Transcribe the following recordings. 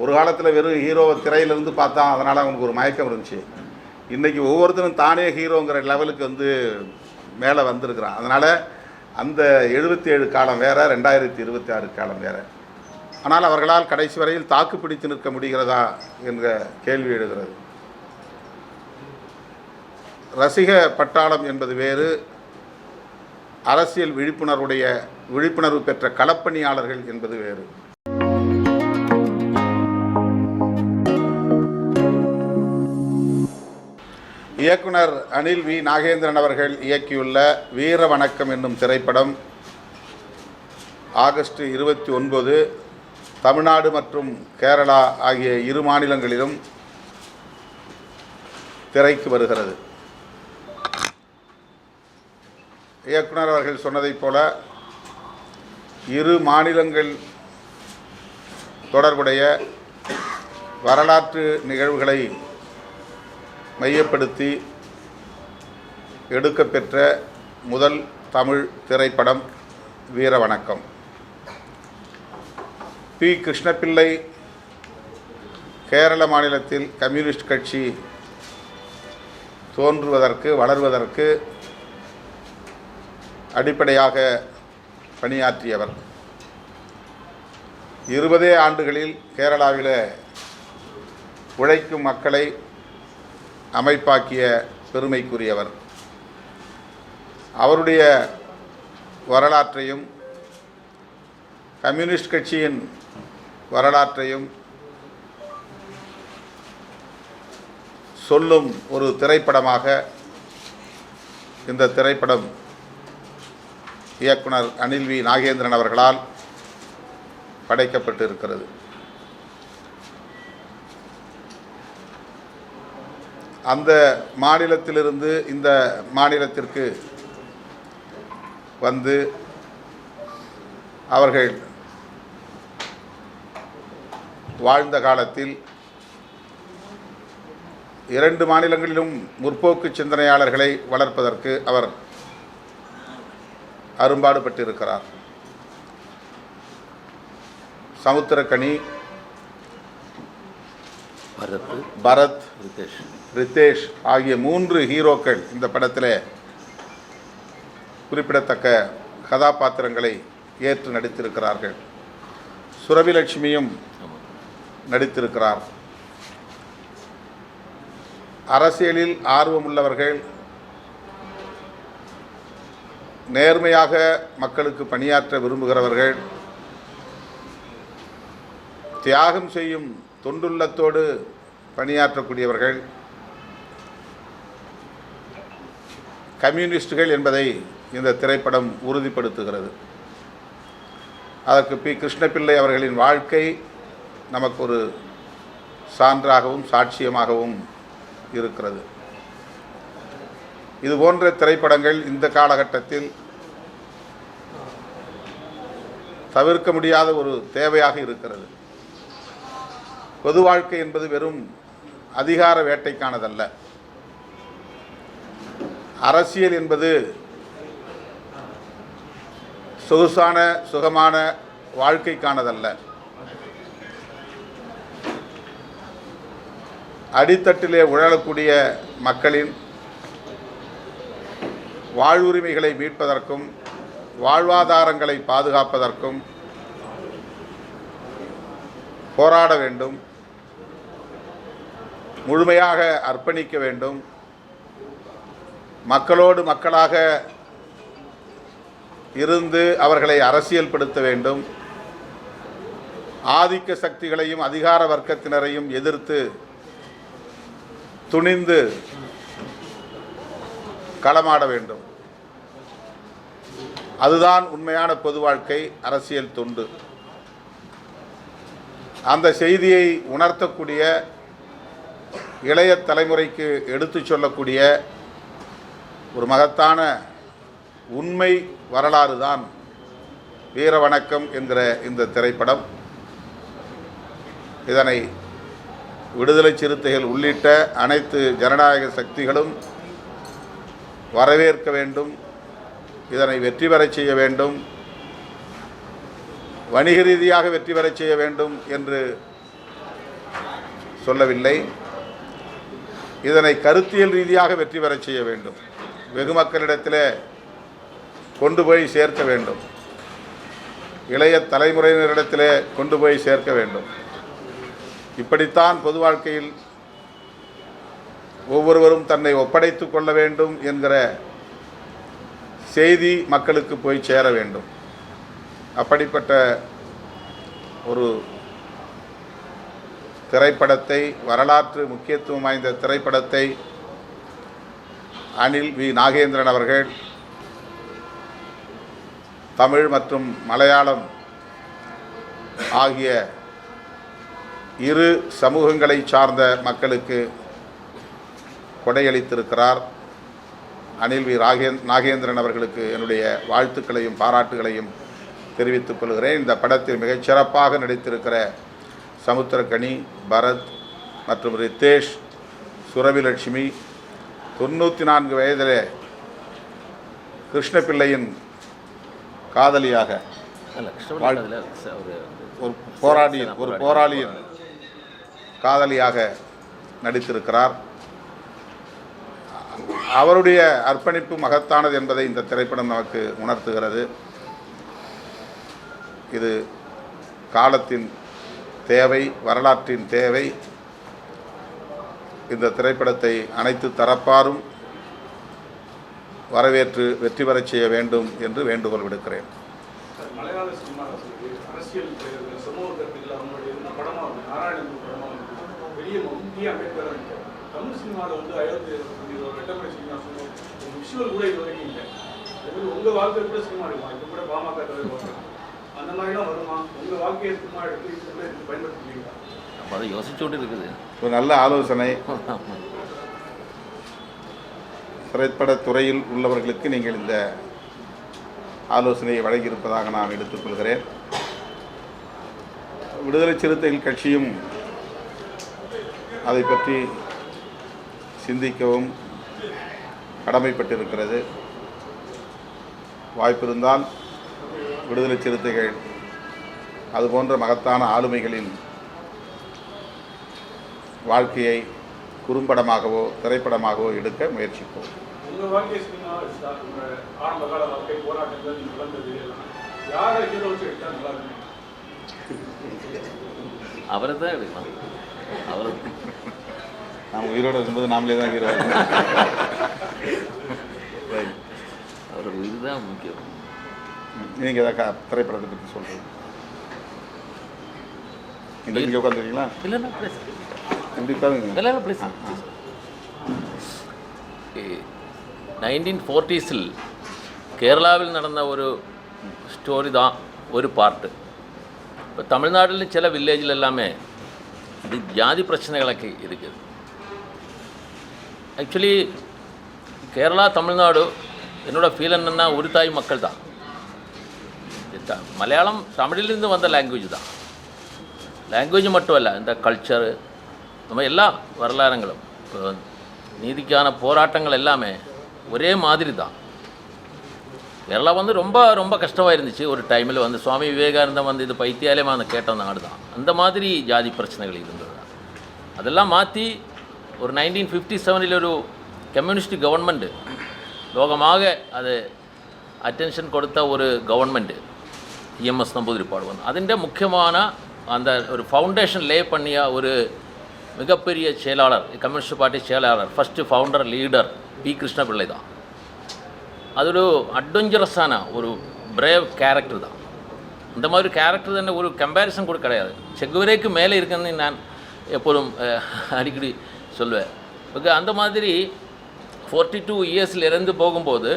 ஒரு காலத்தில் வெறும் ஹீரோவை திரையிலேருந்து பார்த்தா அதனால் அவனுக்கு ஒரு மயக்கம் இருந்துச்சு. இன்றைக்கி ஒவ்வொருத்தரும் தானே ஹீரோங்கிற லெவலுக்கு மேலே வந்திருக்கிறான். அதனால் அந்த 77 காலம் வேறு, 2026 காலம் வேறு. ஆனால் அவர்களால் கடைசி வரையில் தாக்கு பிடித்து நிற்க முடிகிறதா என்ற கேள்வி எழுகிறது. ரசிக பட்டாளம் என்பது வேறு, அரசியல் விழிப்புணர்வு பெற்ற களப்பணியாளர்கள் என்பது வேறு. இயக்குனர் அனில் வி. நாகேந்திரன் அவர்கள் இயக்கியுள்ள வீர வணக்கம் என்னும் திரைப்படம் ஆகஸ்ட் 29 தமிழ்நாடு மற்றும் கேரளா ஆகிய இரு மாநிலங்களிலும் திரைக்கு வருகிறது. இயக்குனர் அவர்கள் சொன்னதைப் போல இரு மாநிலங்கள் தொடர்புடைய வரலாற்று நிகழ்வுகளை மையப்படுத்தி எடுக்கப்பெற்ற முதல் தமிழ் திரைப்படம் வீர வணக்கம். பி. கிருஷ்ணபிள்ளை கேரள மாநிலத்தில் கம்யூனிஸ்ட் கட்சி தோன்றுவதற்கு வளர்வதற்கு அடிப்படையாக பணியாற்றியவர். 20 ஆண்டுகளில் கேரளாவில் உழைக்கும் மக்களை அமைப்பாக்கிய பெருமைக்குரியவர். அவருடைய வரலாற்றையும் கம்யூனிஸ்ட் கட்சியின் வரலாற்றையும் சொல்லும் ஒரு திரைப்படமாக இந்த திரைப்படம் இயக்குனர் அனில் வி. நாகேந்திரன் அவர்களால் படைக்கப்பட்டு இருக்கிறது. அந்த மாநிலத்திலிருந்து இந்த மாநிலத்திற்கு வந்து அவர்கள் வாழ்ந்த காலத்தில் 2 மாநிலங்களிலும் முற்போக்கு சிந்தனையாளர்களை வளர்ப்பதற்கு அவர் அரும்பாடுபட்டிருக்கிறார். சமுத்திரக்கனி, பரத், ரித்தேஷ் ஆகிய 3 ஹீரோக்கள் இந்த படத்தில் குறிப்பிடத்தக்க கதாபாத்திரங்களை ஏற்று நடித்திருக்கிறார்கள். சுரபிலட்சுமியும் நடித்திருக்கிறார். அரசியலில் ஆர்வமுள்ளவர்கள், நேர்மையாக மக்களுக்கு பணியாற்ற விரும்புகிறவர்கள், தியாகம் செய்யும் தொண்டுள்ளத்தோடு பணியாற்றக்கூடியவர்கள் கம்யூனிஸ்டுகள் என்பதை இந்த திரைப்படம் உறுதிப்படுத்துகிறது. அதற்கு பி. கிருஷ்ணபிள்ளை அவர்களின் வாழ்க்கை நமக்கு ஒரு சான்றாகவும் சாட்சியமாகவும் இருக்கிறது. இதுபோன்ற திரைப்படங்கள் இந்த காலகட்டத்தில் தவிர்க்க முடியாத ஒரு தேவையாக இருக்கிறது. பொது வாழ்க்கை என்பது வெறும் அதிகார வேட்டைக்கானதல்ல. அரசியல் என்பது சொகுசான சுகமான வாழ்க்கைக்கானதல்ல. அடித்தட்டிலே உழலக்கூடிய மக்களின் வாழ்வுரிமைகளை மீட்பதற்கும் வாழ்வாதாரங்களை பாதுகாப்பதற்கும் போராட வேண்டும், முழுமையாக அர்ப்பணிக்க வேண்டும், மக்களோடு மக்களாக இருந்து அவர்களை அரசியல்படுத்த வேண்டும், ஆதிக்க சக்திகளையும் அதிகார வர்க்கத்தினரையும் எதிர்த்து துணிந்து களமாட வேண்டும். அதுதான் உண்மையான பொது வாழ்க்கை, அரசியல் தொண்டு. அந்த செய்தியை உணர்த்தக்கூடிய, இளைய தலைமுறைக்கு எடுத்து சொல்லக்கூடிய ஒரு மகத்தான உண்மை வரலாறு தான் வீர வணக்கம் என்கிற இந்த திரைப்படம். இதனை விடுதலை சிறுத்தைகள் உள்ளிட்ட அனைத்து ஜனநாயக சக்திகளும் வரவேற்க வேண்டும், இதனை வெற்றி பெறச் செய்ய வேண்டும், வணிக ரீதியாக வெற்றி பெறச் செய்ய வேண்டும் என்று சொல்லவில்லை. இதனை கருத்தியல் ரீதியாக வெற்றி பெறச் செய்ய வேண்டும். வெகு மக்களிடத்தில் கொண்டு போய் சேர்க்க வேண்டும். இளைய தலைமுறையினரிடத்தில் கொண்டு போய் சேர்க்க வேண்டும். இப்படித்தான் பொது வாழ்க்கையில் ஒவ்வொருவரும் தன்னை ஒப்படைத்து கொள்ள வேண்டும் என்கிற செய்தி மக்களுக்கு போய் சேர வேண்டும். அப்படிப்பட்ட ஒரு திரைப்படத்தை, வரலாற்று முக்கியத்துவம் வாய்ந்த திரைப்படத்தை அனில் வி நாகேந்திரன் அவர்கள் தமிழ் மற்றும் மலையாளம் ஆகிய இரு சமூகங்களை சார்ந்த மக்களுக்கு கொடையளித்திருக்கிறார். அனில் வி நாகேந்திரன் அவர்களுக்கு என்னுடைய வாழ்த்துக்களையும் பாராட்டுகளையும் தெரிவித்துக் கொள்கிறேன். இந்த படத்தில் மிகச்சிறப்பாக நடித்திருக்கிற சமுத்திரக்கனி, பரத் மற்றும் ரித்தேஷ், சுரபிலட்சுமி, 94 வயதிலே கிருஷ்ணபிள்ளையின் காதலியாக ஒரு போராளியின் காதலியாக நடித்திருக்கிறார். அவருடைய அர்ப்பணிப்பு மகத்தானது என்பதை இந்த திரைப்படம் நமக்கு உணர்த்துகிறது. இது காலத்தின் தேவை, வரலாற்றின் தேவை. இந்த திரைப்படத்தை அனைத்து தரப்பாரும் வரவேற்று வெற்றி பெறச் செய்ய வேண்டும் என்று வேண்டுகோள் விடுக்கிறேன். மலையாள சினிமாவில் அரசியல் சமூக கருத்துக்கள் அவங்களுடைய படமாக பெரிய முக்கிய அம்பேத்கர். தமிழ் சினிமாவில் அயோத்தி வெட்டப்பட சினிமா விஷுவல் கூட இது வரைக்கும் இல்லை. உங்கள் வாழ்க்கை கூட சினிமா இருக்குமா? இப்போ கூட பாமக தலைவர் அந்த மாதிரிலாம் வருமா? உங்கள் வாழ்க்கையை சினிமா எடுத்து பயன்படுத்துவீங்களா? அதை யோசிச்சுட்டு இருக்குது. ஒரு நல்ல ஆலோசனை. திரைப்படத் துறையில் உள்ளவர்களுக்கு நீங்கள் இந்த ஆலோசனையை வழங்கியிருப்பதாக நான் எடுத்துக்கொள்கிறேன். விடுதலை சிறுத்தைகள் கட்சியும் அதை பற்றி சிந்திக்கவும் கடமைப்பட்டிருக்கிறது. வாய்ப்பிருந்தால் விடுதலை சிறுத்தைகள் அதுபோன்ற மகத்தான ஆளுமைகளின் வாழ்க்கையை குறும்படமாகவோ திரைப்படமாகவோ எடுக்க முயற்சிப்போம். உங்கள் வாழ்க்கை சினிமா ஆரம்ப கால வாழ்க்கை போராட்டங்கள் நீங்கள் வளர்ந்தது யாரை ஹீரோ வச்சு எடுத்தால் நல்லா இருக்கும்? அவரை தான் எடுக்கலாம். அவர் நாம் உயிரோடு இருக்கும்போது நாமளே தான் ஹீரோ. அவர் உயிர் தான் முக்கியம். நீங்கள் ஏதாவது திரைப்படத்தை பற்றி சொல்கிறீங்க? இங்கே உட்காந்துருக்கீங்களா? இல்லைன்னா ப்ளீஸ் கண்டிப்பாக ப்ளீஸ். 1940s கேரளாவில் நடந்த ஒரு ஸ்டோரி தான் ஒரு பார்ட்டு. இப்போ தமிழ்நாட்டில் சில வில்லேஜில் எல்லாமே இது ஜாதி பிரச்சனைகளൊക്കെ இருக்குது. ஆக்சுவலி கேரளா தமிழ்நாடு என்னோடய ஃபீல் என்னென்னா ஒரு தாய் மக்கள் தான். மலையாளம் தமிழிலிருந்து வந்த லாங்குவேஜ் தான். லாங்குவேஜ் மட்டுமல்ல, இந்த கல்ச்சரு நம்ம எல்லா வரலாறுங்களும் நீதிக்கான போராட்டங்கள் எல்லாமே ஒரே மாதிரி தான். கேரளா ரொம்ப ரொம்ப கஷ்டமாக இருந்துச்சு ஒரு டைமில். சுவாமி விவேகானந்தம் இது பைத்தியாலயமாக கேட்ட நாடு தான். அந்த மாதிரி ஜாதி பிரச்சனைகள் இருந்தது. அதெல்லாம் மாற்றி ஒரு 1957 ஒரு கம்யூனிஸ்ட் கவர்மெண்ட்டு லோகமாக அது அட்டென்ஷன் கொடுத்த ஒரு கவர்மெண்ட்டு EMS நம்பூதிரிப்பாடு அதிൻ്റെ முக்கியமான அந்த ஒரு ஃபவுண்டேஷன் லே பண்ணிய ஒரு மிகப்பெரிய செயலாளர், கம்யூனிஸ்ட் பார்ட்டி செயலாளர், first founder leader P Krishnapillai தான். அது ஒரு அட்வென்ச்சரஸான ஒரு பிரேவ் கேரக்டர் தான். இந்த மாதிரி கேரக்டர் തന്നെ ஒரு கம்பேரிசன் கூட கிடையாது. செக்குவரேக்கு மேலே இருக்குன்னு நான் எப்போதும் அடிக்கடி சொல்லுவேன். ஓகே, அந்த மாதிரி 42 இயர்ஸில் இறந்து போகும்போது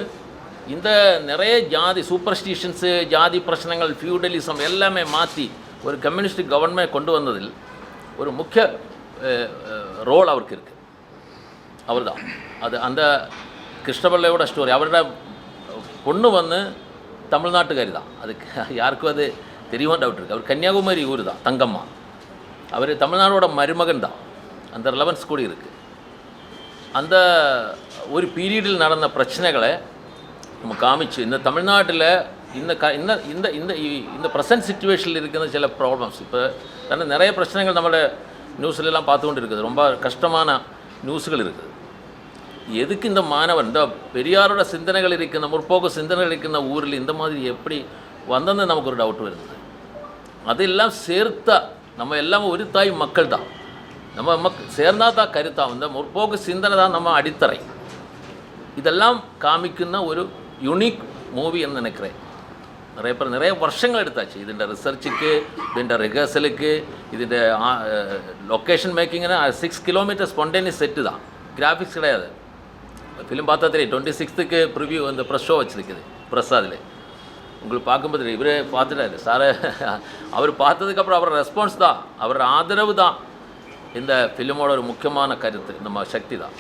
இந்த நிறைய ஜாதி சூப்பர்ஸ்டிஷன்ஸு, ஜாதி பிரச்சனைகள், ஃபியூடலிசம் எல்லாமே மாற்றி ஒரு கம்யூனிஸ்ட் கவர்மெண்ட் கொண்டு வந்ததில் ஒரு முக்கிய ரோல் அவருக்கு இருக்குது. அவர் தான் அது அந்த கிருஷ்ணபிள்ளையோட ஸ்டோரி. அவரோட பொண்ணு தமிழ்நாட்டுக்காரி தான். அதுக்கு யாருக்கும் அது தெரியுமா டவுட் இருக்குது. அவர் கன்னியாகுமரி ஊர் தான், தங்கம்மா. அவர் தமிழ்நாடோட மருமகன் தான். அந்த ரெலவன்ஸ் கூட இருக்குது. அந்த ஒரு பீரியடில் நடந்த பிரச்சனைகளை நம்ம காமிச்சு இந்த தமிழ்நாட்டில் இந்த இந்த இந்த இந்த இந்த ப்ரெசன்ட் சிச்சுவேஷனில் இருக்கிற சில ப்ராப்ளம்ஸ் இப்போ நிறைய பிரச்சனைகள் நம்மளோட நியூஸ்லலாம் பார்த்து கொண்டு இருக்குது. ரொம்ப கஷ்டமான நியூஸுகள் இருக்குது. எதுக்கு இந்த மாணவன் இந்த பெரியாரோட சிந்தனைகள் இருக்கின்ற முற்போக்கு சிந்தனைகள் இருக்கின்ற ஊரில் இந்த மாதிரி எப்படி வந்தது நமக்கு ஒரு டவுட் வருது. அதெல்லாம் சேர்த்தா நம்ம எல்லாம் ஒரு தாய் மக்கள் தான், நம்ம சேர்ந்தா தான் கருத்தாக இந்த முற்போக்கு சிந்தனை தான் நம்ம அடித்தரை. இதெல்லாம் காமிക്കുന്ന ஒரு യുണീക്ക് മൂവി എന്ന് നിனைக்கிறேன். நிறைய വർഷങ്ങൾ എടുത്താச்சு ഇതിൻ്റെ റിസർച്ചുക്ക്, ഇതിൻ്റെ റിഹേഴ്സലുക്ക്, ഇതിൻ്റെ லொக்கேஷன் மேக்கிங்னா 6 கிலோமீட்டர் ஸ்பான்டேனியஸ் செட்டு தான், கிராஃபிக்ஸ் கிடையாது. ஃபிலிம் பார்த்தா தெரியும். 26க்கு ப்ரிவ்யூ அந்த ப்ரெஸ் ஷோ வச்சுருக்குது பிரசாதில். உங்களுக்கு பார்க்கும்போது தெரியும். இவரே பார்த்துட்டாரு சார். அவர் பார்த்ததுக்கப்புறம் அவர் ரெஸ்பான்ஸ் தான், அவர் ஆதரவு தான் இந்த ஃபிலிமோட ஒரு முக்கியமான கருத்து, நம்ம சக்தி தான்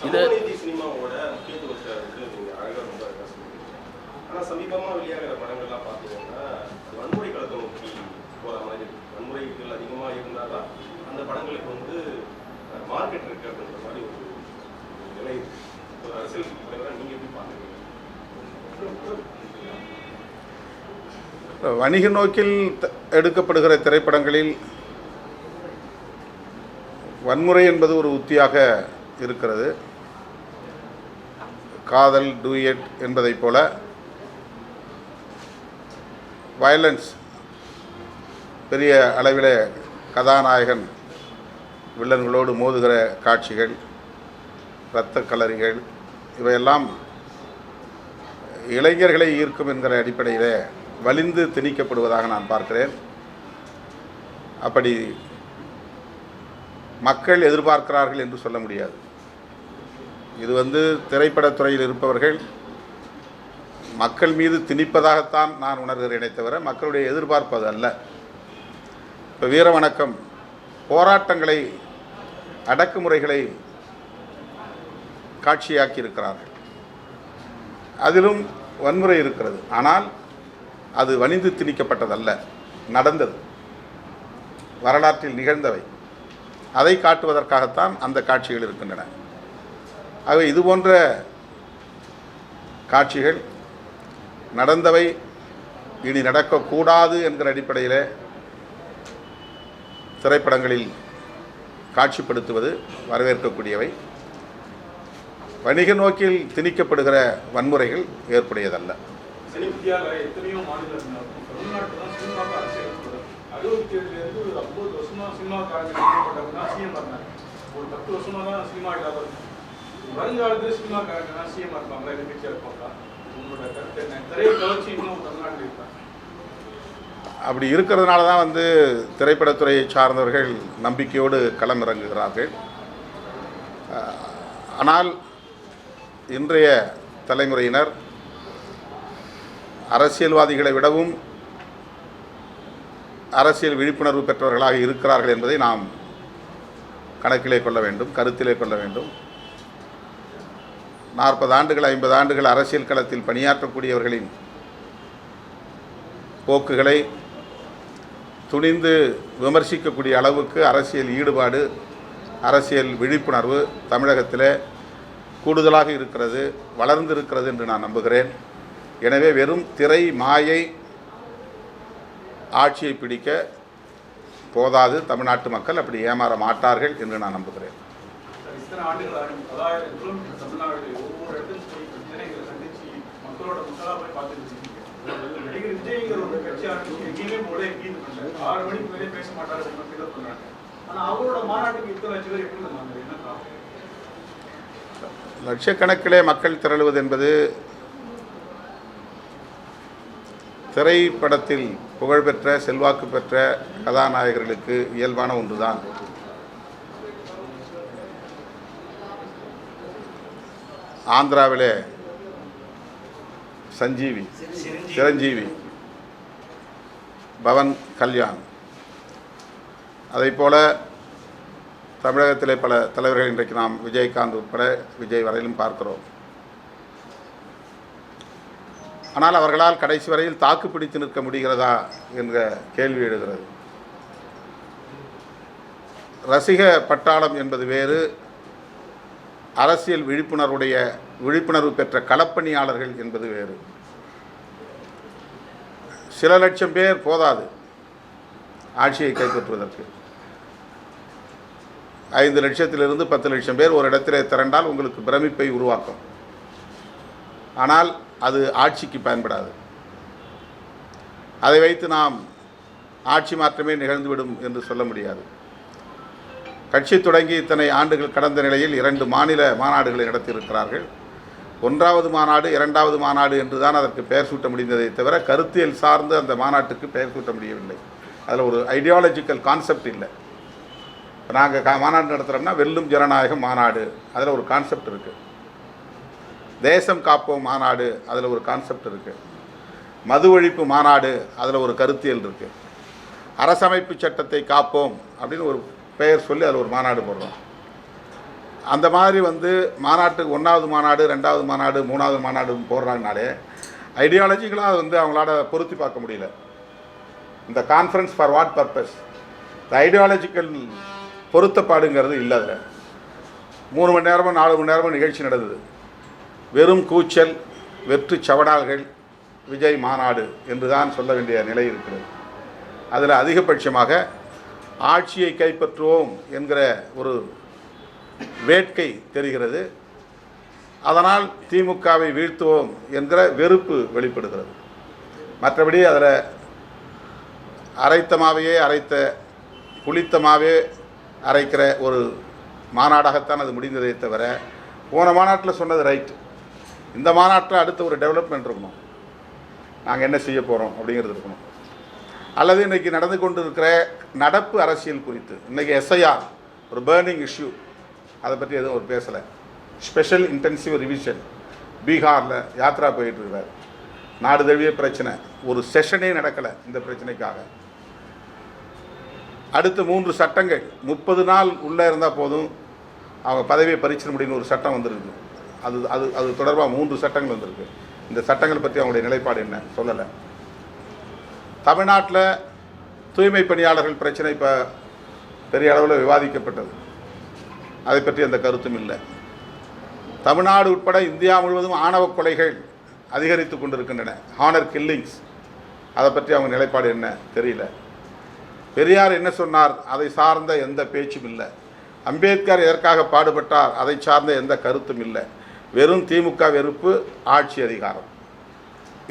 இது. சினிமாவோட முக்கியத்துவத்தை வந்து நீங்கள் அழகாக ரொம்ப ஆனால் சமீபமாக வெளியாகிற படங்கள்லாம் பார்த்தீங்கன்னா வன்முறை களத்தை நோக்கி போகிற மாதிரி வன்முறைகள் அதிகமாக இருந்தால் தான் அந்த படங்களுக்கு வந்து மார்க்கெட் இருக்கு அப்படின்ற மாதிரி ஒரு நிலை. ஒரு அரசியல் தலைவராக நீங்கள் எப்படி பார்க்குறீங்க? வணிக நோக்கில் எடுக்கப்படுகிற திரைப்படங்களில் வன்முறை என்பது ஒரு உத்தியாக இருக்கிறது. காதல், டூயட் என்பதைப் போல வயலன்ஸ், பெரிய அளவில் கதாநாயகன் வில்லன்களோடு மோதுகிற காட்சிகள், இரத்த களரிகள், இவையெல்லாம் இளைஞர்களை ஈர்க்கும் என்கிற அடிப்படையில் வலிந்து திணிக்கப்படுவதாக நான் பார்க்கிறேன். அப்படி மக்கள் எதிர்பார்க்கிறார்கள் என்று சொல்ல முடியாது. இது வந்து திரைப்படத்துறையில் இருப்பவர்கள் மக்கள் மீது திணிப்பதாகத்தான் நான் உணர்கிறேனே தவிர மக்களுடைய எதிர்பார்ப்பது அல்ல. இப்போ வீரவணக்கம் போராட்டங்களை, அடக்குமுறைகளை காட்சியாக்கி இருக்கிறார்கள். அதிலும் வன்முறை இருக்கிறது. ஆனால் அது வணிந்து திணிக்கப்பட்டதல்ல, நடந்தது, வரலாற்றில் நிகழ்ந்தவை. அதை காட்டுவதற்காகத்தான் அந்த காட்சிகள் இருக்கின்றன. ஆகவே இதுபோன்ற காட்சிகள் நடந்தவை, இனி நடக்கக்கூடாது என்கிற அடிப்படையில் திரைப்படங்களில் காட்சிப்படுத்துவது வரவேற்கக்கூடியவை. வணிக நோக்கில் திணிக்கப்படுகிற வன்முறைகள் ஏற்புடையதல்ல. இந்தியாவில் எத்தனையோ மாநிலம் தமிழ்நாட்டில் தான் சினிமாவுக்கு அரசியல் 67லேருந்து ஒரு 50 வருஷமாக சினிமாக்காரங்க செய்யப்பட்டவங்க சிஎம் இருந்தாங்க. ஒரு 10 வருஷமாக தான் சினிமா இல்லாத இருக்கும். வருங்காலத்தில் சினிமாக்காரங்க தான் சிஎம் இருப்பாங்களா, எதிர்கட்சியாக இருப்பாங்களா? உங்களோட கருத்து என்ன? திரைய கவர்ச்சி இன்னும் தமிழ்நாட்டில் இருக்காங்க. அப்படி இருக்கிறதுனால தான் வந்து திரைப்படத்துறையை சார்ந்தவர்கள் நம்பிக்கையோடு களமிறங்குகிறார்கள். ஆனால் இன்றைய தலைமுறையினர் அரசியல்வாதிகளை விடவும் அரசியல் விழிப்புணர்வு பெற்றவர்களாக இருக்கிறார்கள் என்பதை நாம் கணக்கிலே கொள்ள வேண்டும், கருத்திலே கொள்ள வேண்டும். 40 ஆண்டுகள் 50 ஆண்டுகள் அரசியல் களத்தில் பணியாற்றக்கூடியவர்களின் போக்குகளை துணிந்து விமர்சிக்கக்கூடிய அளவுக்கு அரசியல் ஈடுபாடு, அரசியல் விழிப்புணர்வு தமிழகத்தில் கூடுதலாக இருக்கிறது, வளர்ந்திருக்கிறது என்று நான் நம்புகிறேன். எனவே வெறும் திரை மாயை ஆட்சியை பிடிக்க போதாது. தமிழ்நாட்டு மக்கள் அப்படி ஏமாற மாட்டார்கள் என்று நான் நம்புகிறேன். இத்தனை ஆண்டுகள் 10,000 கிலோமீட்டர் தமிழ்நாடு ஒவ்வொரு இடத்துல பிரச்சனைகளை சந்திச்சு மக்களோட மக்களாக போய் பார்த்துட்டு நடிகர் விஜய்ங்கிற ஒரு கட்சி ஆரம்பிச்சு எங்கேயுமே போல எங்கேயும் பண்ணுறாங்க. 6 மணிக்கு மேலே பேச மாட்டாரு மக்கள் பண்ணுறாங்க. ஆனால் அவரோட மாநாட்டுக்கு இத்தனை லட்சம் பேர் எப்படி இருந்தாங்க? என்ன காரணம்? லட்சக்கணக்கிலே மக்கள் திரளுவது என்பது திரைப்படத்தில் புகழ்பெற்ற செல்வாக்கு பெற்ற கதாநாயகர்களுக்கு இயல்பான ஒன்றுதான். ஆந்திராவிலே சிரஞ்சீவி, பவன் கல்யாண், அதைப்போல தமிழகத்திலே பல தலைவர்கள் இன்றைக்கு நாம் விஜயகாந்த் உட்பட விஜய் வரையிலும் பார்க்கிறோம். ஆனால் அவர்களால் கடைசி வரையில் தாக்கு பிடித்து நிற்க முடிகிறதா என்ற கேள்வி எழுகிறது. ரசிக பட்டாளம் என்பது வேறு, அரசியல் விழிப்புணர்வு பெற்ற களப்பணியாளர்கள் என்பது வேறு. சில லட்சம் பேர் போதாது ஆட்சியை கைப்பற்றுவதற்கு. 5 லட்சத்திலிருந்து 10 லட்சம் பேர் ஒரு இடத்திலே திரண்டால் உங்களுக்கு பிரமிப்பை உருவாக்கும். ஆனால் அது ஆட்சிக்கு பயன்படாது. அதை வைத்து நாம் ஆட்சி மாற்றமே நிகழ்ந்துவிடும் என்று சொல்ல முடியாது. கட்சி தொடங்கி இத்தனை ஆண்டுகள் கடந்த நிலையில் 2 மாநில மாநாடுகளை நடத்தியிருக்கிறார்கள். 1வது மாநாடு 2வது மாநாடு என்று தான் அதற்கு பெயர் சூட்ட முடிந்ததை தவிர கருத்தியல் சார்ந்து அந்த மாநாட்டுக்கு பெயர் சூட்ட முடியவில்லை. அதில் ஒரு ஐடியாலஜிக்கல் கான்செப்ட் இல்லை. இப்போ நாங்கள் மாநாடு நடத்துகிறோம்னா வெல்லும் ஜனநாயகம் மாநாடு, அதில் ஒரு கான்செப்ட் இருக்குது. தேசம் காப்போம் மாநாடு, அதில் ஒரு கான்செப்ட் இருக்குது. மது ஒழிப்பு மாநாடு, அதில் ஒரு கருத்தியல் இருக்குது. அரசமைப்பு சட்டத்தை காப்போம் அப்படின்னு ஒரு பெயர் சொல்லி அதில் ஒரு மாநாடு போடுறோம். அந்த மாதிரி மாநாட்டுக்கு 1வது மாநாடு 2வது மாநாடு 3வது மாநாடு போடுறாங்கனாலே ஐடியாலஜிக்கலாக அவங்களால பொருத்தி பார்க்க முடியல. இந்த கான்ஃபரன்ஸ் ஃபார் வாட் பர்பஸ், இந்த ஐடியாலஜிக்கல் பொருத்தப்பாடுங்கிறது இல்லை. அதில் 3 மணி நேரமோ 4 மணி நேரமோ நிகழ்ச்சி நடந்தது. வெறும் கூச்சல், வெற்று சவடால்கள், விஜய் மாநாடு என்று தான் சொல்ல வேண்டிய நிலை இருக்கிறது. அதில் அதிகபட்சமாக ஆட்சியை கைப்பற்றுவோம் என்கிற ஒரு வேட்கை தெரிகிறது. அதனால் திமுகவை வீழ்த்துவோம் என்கிற வெறுப்பு வெளிப்படுகிறது. மற்றபடி அதில் அரைத்தமாவே புளித்தமாவே அரைக்கிற ஒரு மாநாடாகத்தான் அது முடிந்ததை தவிர, போன மாநாட்டில் சொன்னது ரைட், இந்த மாநாட்டில் அடுத்த ஒரு டெவலப்மெண்ட் இருக்கணும், நாங்கள் என்ன செய்ய போகிறோம் அப்படிங்கிறது இருக்கணும். அல்லது இன்றைக்கி நடந்து கொண்டு இருக்கிற நடப்பு அரசியல் குறித்து, இன்றைக்கி எஸ்ஐஆர் ஒரு பேர்னிங் இஷ்யூ, அதை பற்றி எதுவும் ஒரு பேசலை. ஸ்பெஷல் இன்டென்சிவ் ரிவிஷன் பீகாரில் யாத்ரா போயிட்டுருக்கிறார். நாடு தழுவிய பிரச்சனை, ஒரு செஷனே நடக்கலை இந்த பிரச்சனைக்காக. அடுத்து 3 சட்டங்கள் 30 நாள் உள்ளே இருந்தால் போதும் அவங்க பதவியை பறிச்சிட முடியும்னு ஒரு சட்டம் வந்திருக்கு. அது தொடர்பாக 3 சட்டங்கள் வந்திருக்கு. இந்த சட்டங்கள் பற்றி அவங்களுடைய நிலைப்பாடு என்ன சொல்லலை. தமிழ்நாட்டில் தூய்மை பணியாளர்கள் பிரச்சனை இப்போ பெரிய அளவில் விவாதிக்கப்பட்டது. அதை பற்றி அந்த கருத்தும் இல்லை. தமிழ்நாடு உட்பட இந்தியா முழுவதும் ஆணவ கொலைகள் அதிகரித்து கொண்டிருக்கின்றன, ஹானர் கில்லிங்ஸ். அதை பற்றி அவங்க நிலைப்பாடு என்ன தெரியல. பெரியார் என்ன சொன்னார், அதை சார்ந்த எந்த பேச்சும் இல்லை. அம்பேத்கர் எதற்காக பாடுபட்டார், அதை சார்ந்த எந்த கருத்தும் இல்லை. வெறும் திமுக வெறுப்பு, ஆட்சி அதிகாரம்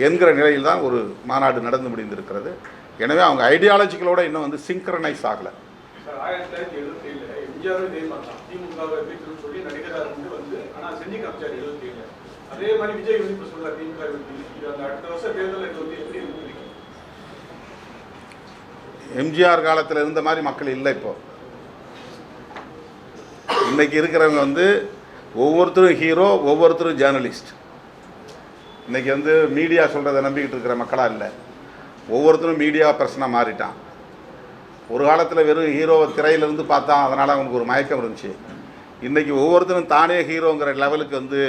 என்கிற நிலையில் தான் ஒரு மாநாடு நடந்து முடிந்திருக்கிறது. எனவே அவங்க ஐடியாலஜிகளோடு இன்னும் சிங்க்ரனைஸ் ஆகலை. 1977 எம்ஜிஆரும் இதே மாதிரி தான் திமுகவை எதிர்த்து சொல்லி நடிகராக ஆனால் செஞ்சு காமிச்சார் 77. அதே மாதிரி விஜய் இப்போ சொல்கிறார் திமுக அந்த அடுத்த வருஷம் தேர்தல் எப்படி இருக்கு? எம்ஜிஆர் காலத்தில் இருந்த மாதிரி மக்கள் இல்லை. இப்போ இன்றைக்கி இருக்கிறவங்க ஒவ்வொருத்தரும் ஹீரோ, ஒவ்வொருத்தரும் ஜேர்னலிஸ்ட். இன்றைக்கி மீடியா சொல்கிறத நம்பிக்கிட்டு இருக்கிற மக்களாக இல்லை. ஒவ்வொருத்தரும் மீடியா பர்சனாக மாறிட்டான். ஒரு காலத்தில் வெறும் ஹீரோவை திரையிலேருந்து பார்த்தா அதனால் அவனுக்கு ஒரு மயக்கம் இருந்துச்சு. இன்றைக்கி ஒவ்வொருத்தரும் தானே ஹீரோங்கிற லெவலுக்கு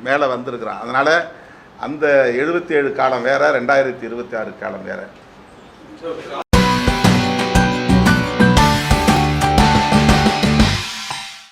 மேலே வந்திருக்கிறான். அதனால் அந்த 77 காலம் வேறு, 2026 காலம் வேறு.